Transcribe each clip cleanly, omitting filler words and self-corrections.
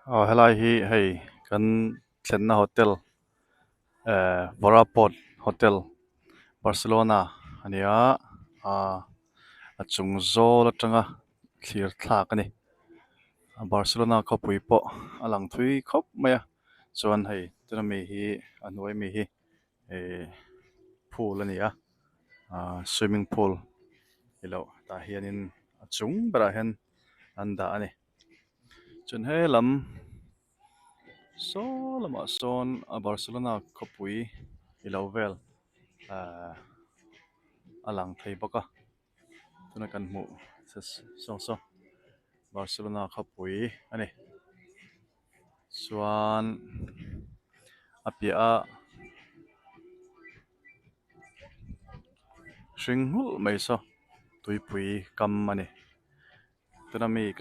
Helai hi hei kan thlenna hotel Voraport Hotel Barcelona ania a chung zawl atanga thlirna ani Barcelona khawpui pawh a lang thui khawp mai a chuan hei tuna mi hi a hnuai mi hi pool ani a swimming pool ilo ta hianin a chung berah hian an dah ani chun he lam saw lama sawn a Barcelona khawpui ilo vel a lang thei bawk a tuna kan hmuh so Barcelona khawpui ani chuan a piahah hring hulh mai saw tuipui kam ani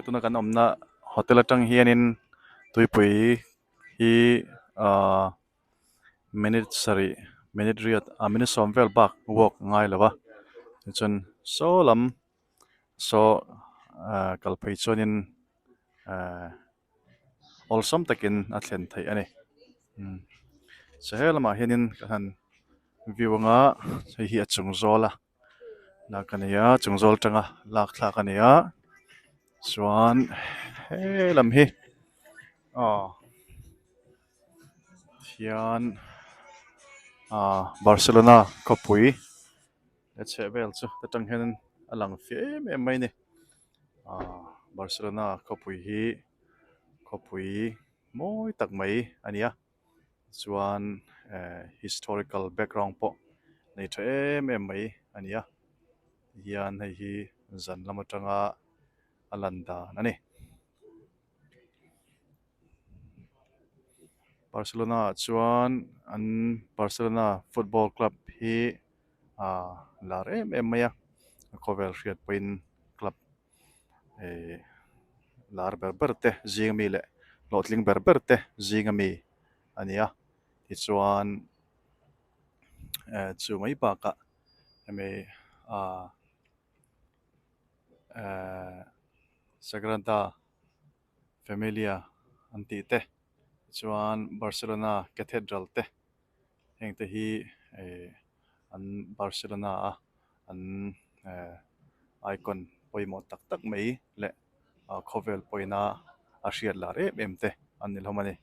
tuna kan awmna hotel atang hianin tuipui hi minute sari minute riat a minute som vel bak walk ngai lawa chun so lam so kalphei chuanin olsam takin a thlen thei ani sahelama hianin kan view anga hi a chung zawla nakania chung zawl tanga lak thlak ania chuan he lam hi hian Barcelona khawpui chhawvel chu tatang hian a lang fi em mai ni Barcelona khawpui hi khawpui mawi tak mai ania chuan historical background pawh nei tha em mai ania hian hei hi zan lam atanga a lan dan ani Barcelona chuan an Barcelona football club hi lar em mai a khawvel hriat puin club lar berber te zing mi le lotling berber te zing mi ania ti chuan chu mai baka ame Sagrada Familia anti te chuan Barcelona Cathedral te hengte hi an Barcelona an icon poimo tak tak mai le khawvel poina a hriat lar em te an nilhawmani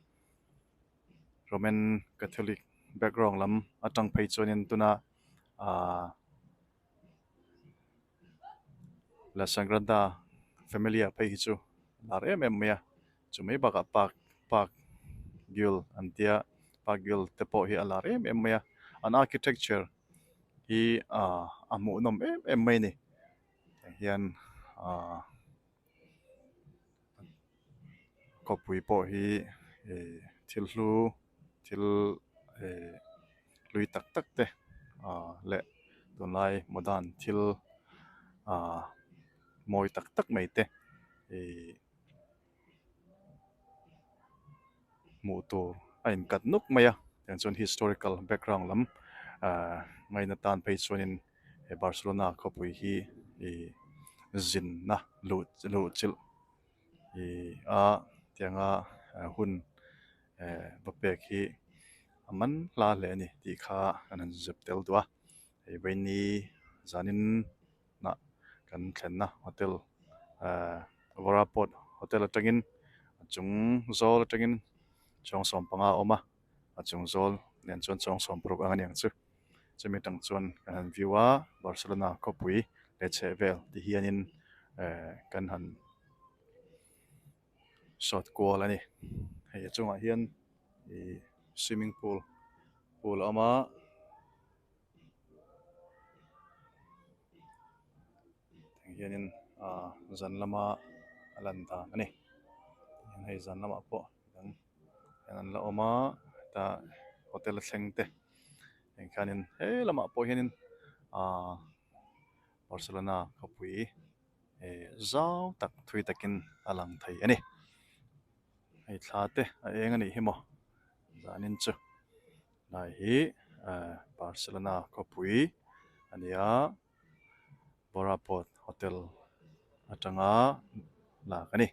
Roman Catholic background lam atang phei chuanin tuna La Sagrada Familia phei hi chu lar em mai a chumai baka park gyul antia park gyul te pawh hi a lar em mai a an architecture hi a hmuh nawm em mai ni hian khawpui pawh hi thil hlu thil lui tak tak te le tunlai modan thil mawi tak tak mai te hmuh tur a inkat nuk mai a tiang chuan historical background lam ngai na tan phei chuanin Barcelona khawpui hi zin na lu chil tianga hun vapek hi aman la le ni ti kha anan zep tel dua veini zanin na kan thlenna hotel Voraport Hotel atangin chung zawl atangin chhawng som panga oma chung zawl nen chuan chhawng som pruk anga niang chu chumi tang chuan kan view a Barcelona khawpui le chhawvel ti hianin kan han shot goal ani hei chungah hian swimming pool ama hianin zan lama alan dan ani hei zan lama pawh an la oma ta hotel thleng te engkhanin he lama pawh hianin Barcelona khawpui zau tak thui takin alang thei ani hei thla te a eng ani hi maw zanin chu lai hi Barcelona khawpui ania Voraport Hotel atanga lak ani